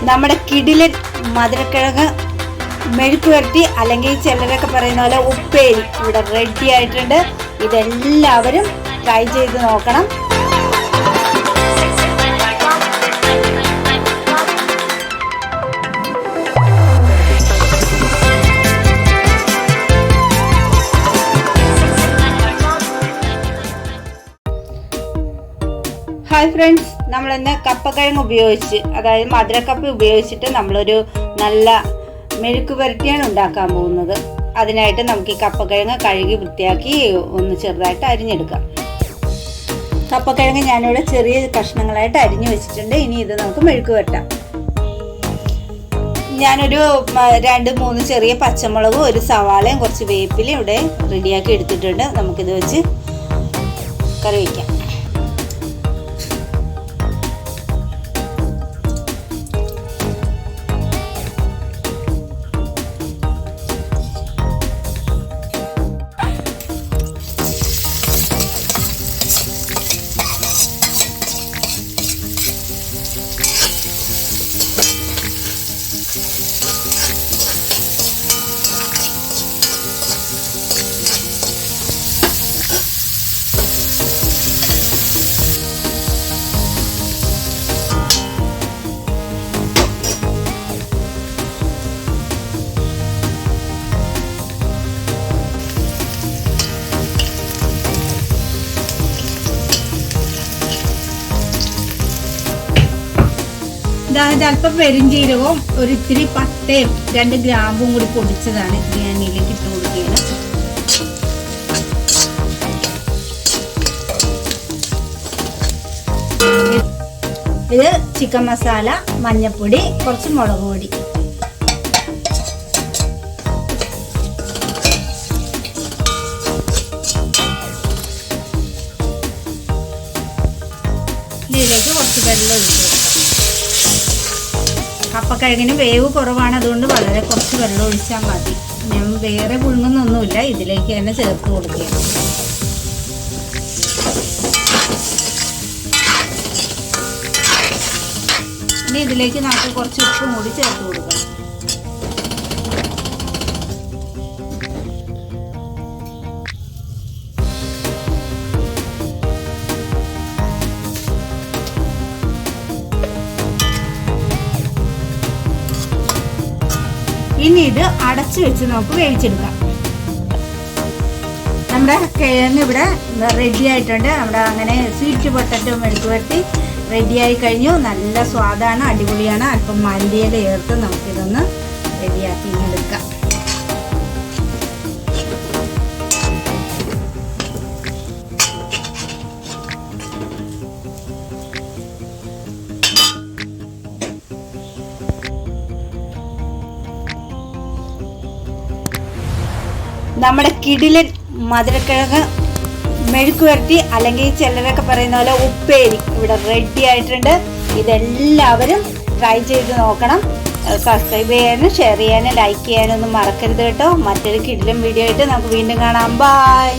നമ്മുടെ കിടിലൻ മധുരക്കിഴങ്ങ് മെഴുക്ക് വരട്ടി അല്ലെങ്കിൽ ചിലരൊക്കെ പറയുന്ന പോലെ ഉപ്പേരി ഇവിടെ റെഡി ആയിട്ടുണ്ട്. ഇതെല്ലാവരും ട്രൈ ചെയ്ത് നോക്കണം. ഹായ് ഫ്രണ്ട്സ്, നമ്മളിന്ന് കപ്പക്കിഴങ്ങ് ഉപയോഗിച്ച്, അതായത് മധുരക്കപ്പ ഉപയോഗിച്ചിട്ട് നമ്മളൊരു നല്ല മെഴുക്ക് പുരട്ടിയാണ് ഉണ്ടാക്കാൻ പോകുന്നത്. അതിനായിട്ട് നമുക്ക് ഈ കപ്പക്കിഴങ്ങ് കഴുകി വൃത്തിയാക്കി ഒന്ന് ചെറുതായിട്ട് അരിഞ്ഞെടുക്കാം. കപ്പക്കിഴങ്ങ് ഞാനിവിടെ ചെറിയ കഷ്ണങ്ങളായിട്ട് അരിഞ്ഞു വെച്ചിട്ടുണ്ട്. ഇനി ഇത് നമുക്ക് മെഴുക്ക് പുരട്ടാം. ഞാനൊരു 2-3 ചെറിയ പച്ചമുളകും ഒരു സവാളയും കുറച്ച് വേപ്പിലയും ഇവിടെ റെഡിയാക്കി എടുത്തിട്ടുണ്ട്. നമുക്കിത് വെച്ച് കറി വയ്ക്കാം. അല്പം പെരുംജീരകവും ഒരിത്തിരി പട്ടയും 2 ഗ്രാമ്പും കൂടി പൊടിച്ചതാണ് ഇത് ഞാൻ ഇതിലേക്ക് ഇട്ട് കൊടുക്കുകയാണ്. ഇത് ചിക്കൻ മസാല, മഞ്ഞൾപ്പൊടി, കുറച്ച് മുളക് പൊടി. ഇതിലേക്ക് കുറച്ച് വെള്ളം ഒഴിച്ചു. കപ്പക്കിഴങ്ങിന് വേവ് കുറവാണ്, അതുകൊണ്ട് വളരെ കുറച്ച് വെള്ളം ഒഴിച്ചാൽ മതി. ഞാൻ വേറെ പുഴുങ്ങുന്നൊന്നുമില്ല, ഇതിലേക്ക് തന്നെ ചേർത്ത് കൊടുക്കുകയാണ്. ഇനി ഇതിലേക്ക് നമുക്ക് കുറച്ച് ഉപ്പും കൂടി ചേർത്ത് കൊടുക്കണം. ഇനി ഇത് അടച്ചു വെച്ച് നമുക്ക് വേവിച്ചെടുക്കാം. നമ്മുടെ കിഴങ്ങ് ഇവിടെ റെഡി ആയിട്ടുണ്ട്. നമ്മുടെ അങ്ങനെ സ്വീറ്റ് പൊട്ടറ്റോ മെഴുക്ക് വരട്ടി റെഡിയായി കഴിഞ്ഞു. നല്ല സ്വാദാണ്, അടിപൊളിയാണ്. അല്പം മല്ലിയില ചേർത്ത് നമുക്കിതൊന്ന് റെഡിയാക്കി എടുക്കാം. നമ്മുടെ കിടിലൻ മധുരക്കിഴങ്ങ് മെഴുക്ക് വരട്ടി അല്ലെങ്കിൽ ചിലരൊക്കെ പറയുന്ന പോലെ ഉപ്പേരി ഇവിടെ റെഡി ആയിട്ടുണ്ട്. ഇതെല്ലാവരും ട്രൈ ചെയ്ത് നോക്കണം. സബ്സ്ക്രൈബ് ചെയ്യാനും ഷെയർ ചെയ്യാനും ലൈക്ക് ചെയ്യാനും ഒന്നും മറക്കരുത് കേട്ടോ. മറ്റൊരു കിടിലൻ വീഡിയോ ആയിട്ട് നമുക്ക് വീണ്ടും കാണാം. ബൈ.